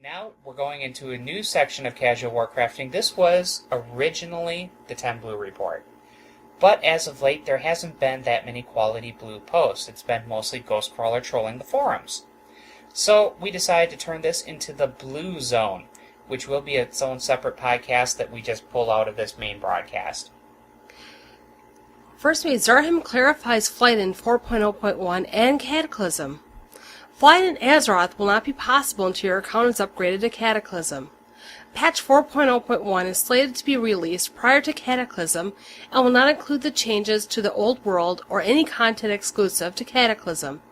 Now we're going into a new section of Casual Warcrafting. This was originally the 10 Blue report. But as of late, there hasn't been that many quality blue posts. It's been mostly Ghostcrawler trolling the forums. So we decided to turn this into the Blue Zone, which will be its own separate podcast that we just pull out of this main broadcast. First, Zarham clarifies Flight in 4.0.1 and Cataclysm. Flight in Azeroth will not be possible until your account is upgraded to Cataclysm. Patch 4.0.1 is slated to be released prior to Cataclysm and will not include the changes to the Old World or any content exclusive to Cataclysm.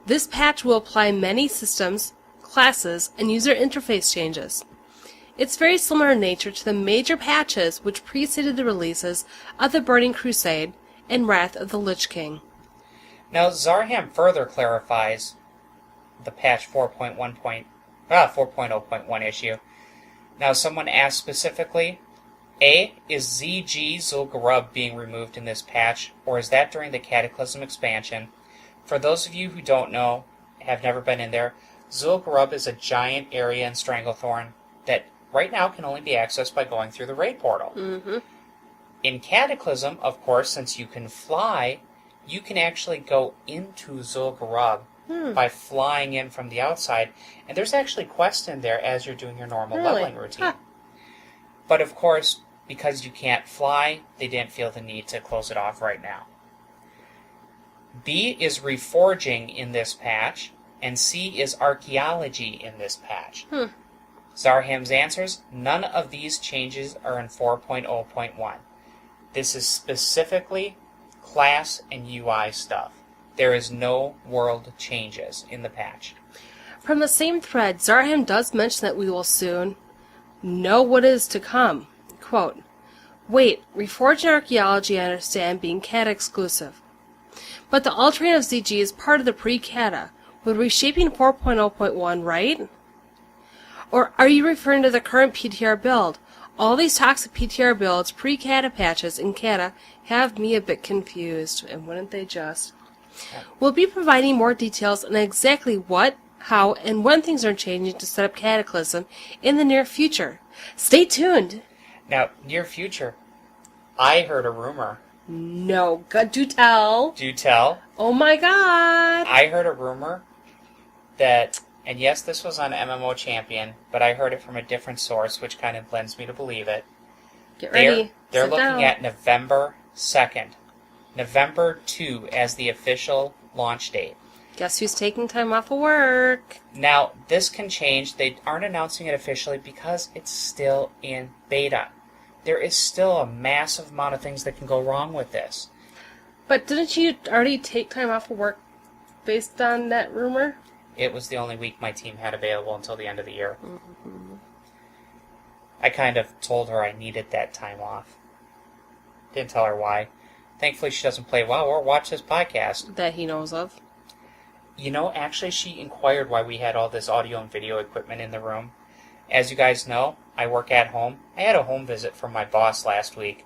This patch will apply many systems, classes, and user interface changes. It's very similar in nature to the major patches which preceded the releases of the Burning Crusade and Wrath of the Lich King. Now, Zarham further clarifies the patch 4.0.1 issue. Now, someone asked specifically, A, is ZG Zul'Gurub being removed in this patch, or is that during the Cataclysm expansion? For those of you who don't know, have never been in there, Zul'Gurub is a giant area in Stranglethorn that right now can only be accessed by going through the raid portal. Mm-hmm. In Cataclysm, of course, since you can fly, you can actually go into Zul'Gurub by flying in from the outside. And there's actually quests in there as you're doing your normal leveling routine. Huh. But of course, because you can't fly, they didn't feel the need to close it off right now. B is reforging in this patch, and C is archaeology in this patch. Zarham's answers, none of these changes are in 4.0.1. This is specifically class and UI stuff. There is no world changes in the patch. From the same thread, Zarham does mention that we will soon know what is to come. Quote, wait, Reforged Archaeology I understand being CATA exclusive. But the altering of ZG is part of the pre-CATA, with reshaping 4.0.1, right? Or are you referring to the current PTR build? All these talks of PTR builds, pre-CATA patches, and CATA have me a bit confused, and wouldn't they just? We'll be providing more details on exactly what, how, and when things are changing to set up Cataclysm in the near future. Stay tuned! Now, near future, I heard a rumor. No, God, do tell. Do tell. Oh my God! I heard a rumor that, and yes, this was on MMO Champion, but I heard it from a different source, which kind of lends me to believe it. Get ready. They're Sit looking down. at November 2nd. November 2 as the official launch date. Guess who's taking time off of work? Now, this can change. They aren't announcing it officially because it's still in beta. There is still a massive amount of things that can go wrong with this. But didn't you already take time off of work based on that rumor? It was the only week my team had available until the end of the year. Mm-hmm. I kind of told her I needed that time off. Didn't tell her why. Thankfully, she doesn't play WoW or watch this podcast. That he knows of. You know, actually, she inquired why we had all this audio and video equipment in the room. As you guys know, I work at home. I had a home visit from my boss last week.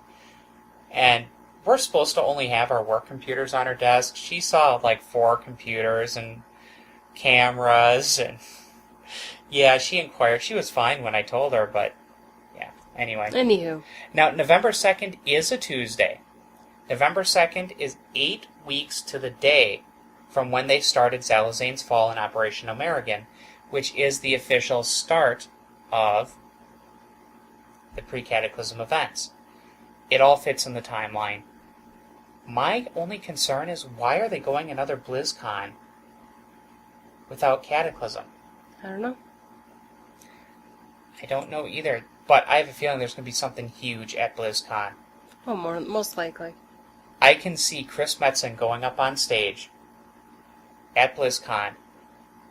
And we're supposed to only have our work computers on her desk. She saw like 4 computers and cameras. And yeah, she inquired. She was fine when I told her, but yeah, anyway. Anywho. Now, November 2nd is a Tuesday. November 2nd is 8 weeks to the day from when they started Zalazane's Fall in Operation American, which is the official start of the pre-Cataclysm events. It all fits in the timeline. My only concern is, why are they going another BlizzCon without Cataclysm? I don't know. I don't know either, but I have a feeling there's going to be something huge at BlizzCon. Oh, most likely. I can see Chris Metzen going up on stage at BlizzCon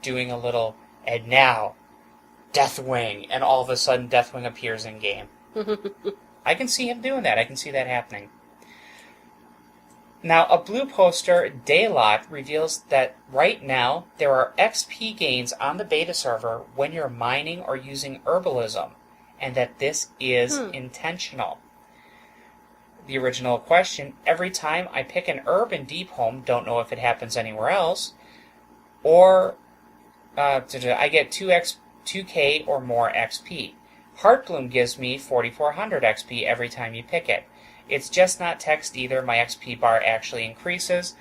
doing a little, and now, Deathwing, and all of a sudden Deathwing appears in-game. I can see him doing that. I can see that happening. Now, a blue poster, Daylot, reveals that right now there are XP gains on the beta server when you're mining or using herbalism, and that this is intentional. The original question, every time I pick an herb in Deep Home, don't know if it happens anywhere else, or I get 2 2k or more XP. Heartbloom gives me 4400 XP every time you pick it. It's just not text either. My XP bar actually increases.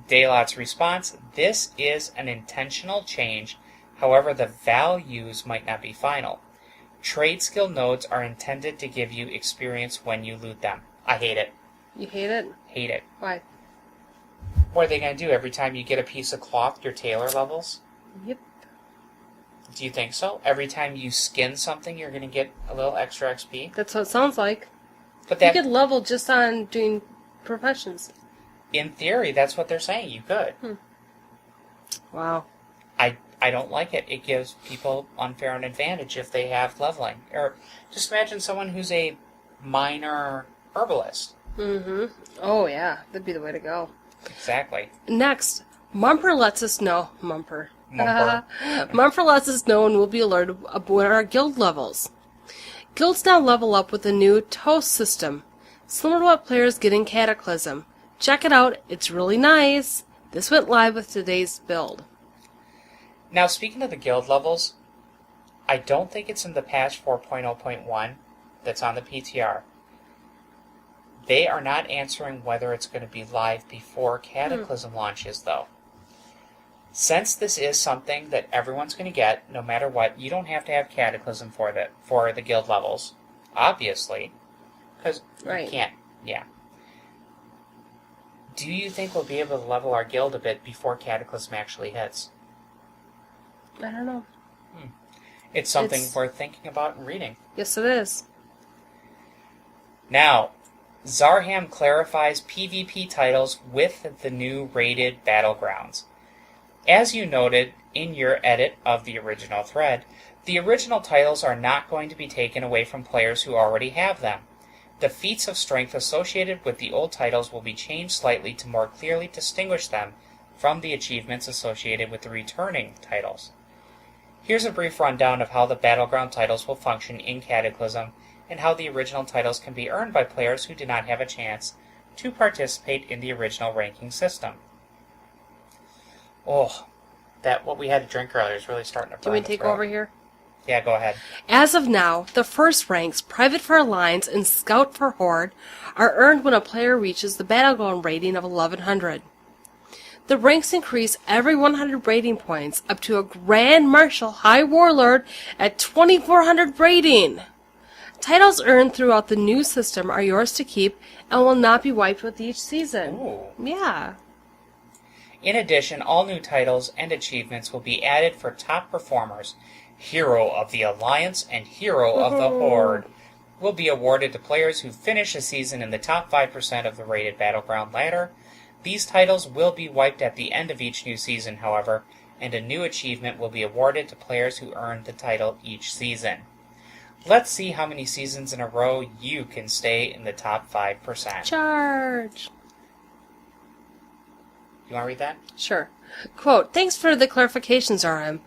Daylot's response, this is an intentional change. However, the values might not be final. Trade skill nodes are intended to give you experience when you loot them. I hate it. You hate it? Hate it. Why? What are they going to do? Every time you get a piece of cloth, your tailor levels? Yep. Do you think so? Every time you skin something, you're going to get a little extra XP? That's what it sounds like. But You that, could level just on doing professions. in theory, that's what they're saying. You could. Wow. I don't like it. It gives people unfair an advantage if they have leveling. Or just imagine someone who's a minor herbalist. Mm-hmm. Oh, yeah. That'd be the way to go. Exactly. Next, Mumper lets us know... Mumper. Mumper. Mumper lets us know and will be alerted about our guild levels. Guilds now level up with the new toast system, similar to what players get in Cataclysm. Check it out. It's really nice. This went live with today's build. Now, speaking of the guild levels, I don't think it's in the patch 4.0.1 that's on the PTR. They are not answering whether it's going to be live before Cataclysm launches, though. Since this is something that everyone's going to get, no matter what, you don't have to have Cataclysm for the guild levels, obviously, because you can't. Yeah. Do you think we'll be able to level our guild a bit before Cataclysm actually hits? I don't know. It's something worth thinking about and reading. Yes, it is. Now, Zarham clarifies PvP titles with the new rated battlegrounds. As you noted in your edit of the original thread, the original titles are not going to be taken away from players who already have them. The feats of strength associated with the old titles will be changed slightly to more clearly distinguish them from the achievements associated with the returning titles. Here's a brief rundown of how the battleground titles will function in Cataclysm and how the original titles can be earned by players who did not have a chance to participate in the original ranking system. Oh, what we had to drink earlier is really starting to burn. Do you want to take over here? Yeah, go ahead. As of now, the first ranks, Private for Alliance and Scout for Horde, are earned when a player reaches the battleground rating of 1100. The ranks increase every 100 rating points up to a Grand Marshal High Warlord at 2400 rating. Titles earned throughout the new system are yours to keep and will not be wiped with each season. Ooh. Yeah. In addition, all new titles and achievements will be added for top performers. Hero of the Alliance and Hero of the Horde will be awarded to players who finish a season in the top 5% of the rated battleground ladder. These titles will be wiped at the end of each new season, however, and a new achievement will be awarded to players who earned the title each season. Let's see how many seasons in a row you can stay in the top 5%. Charge. You want to read that? Sure. Quote, thanks for the clarifications, RM.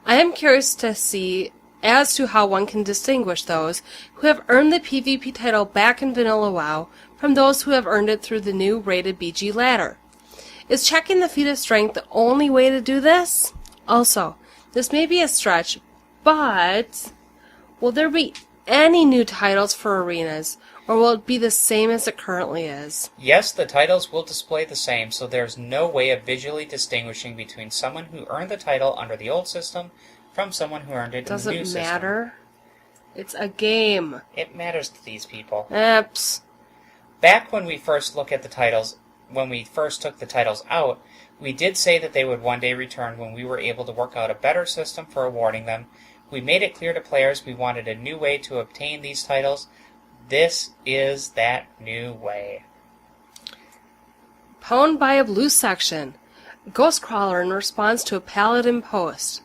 I am curious to see as to how one can distinguish those who have earned the PvP title back in Vanilla WoW from those who have earned it through the new rated BG ladder. Is checking the feat of strength the only way to do this? Also, this may be a stretch, but will there be any new titles for arenas, or will it be the same as it currently is? Yes, the titles will display the same, so there's no way of visually distinguishing between someone who earned the title under the old system from someone who earned it in the new system. Doesn't matter. It's a game. It matters to these people. Eps. Back when we first took the titles out, we did say that they would one day return when we were able to work out a better system for awarding them. We made it clear to players we wanted a new way to obtain these titles. This is that new way. Pwned by a blue section. Ghostcrawler in response to a Paladin post.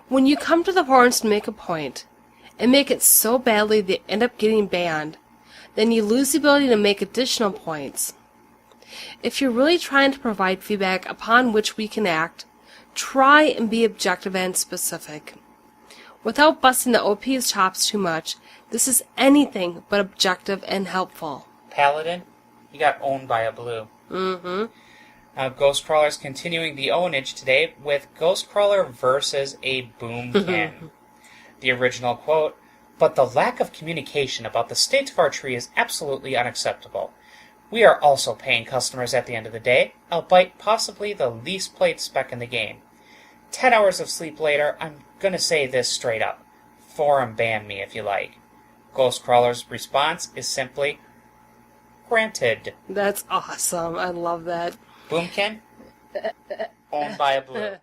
When you come to the horns to make a point, and make it so badly they end up getting banned, then you lose the ability to make additional points. If you're really trying to provide feedback upon which we can act, try and be objective and specific. Without busting the OP's chops too much, this is anything but objective and helpful. Paladin, you got owned by a blue. Mm-hmm. Now, Ghostcrawler's continuing the ownage today with Ghostcrawler versus a Boom Can. The original quote, "But the lack of communication about the state of our tree is absolutely unacceptable. We are also paying customers at the end of the day, albeit possibly the least played spec in the game. 10 hours of sleep later, I'm gonna say this straight up. Forum ban me if you like." Ghostcrawler's response is simply, "Granted." That's awesome. I love that. Boomkin, owned by a blue.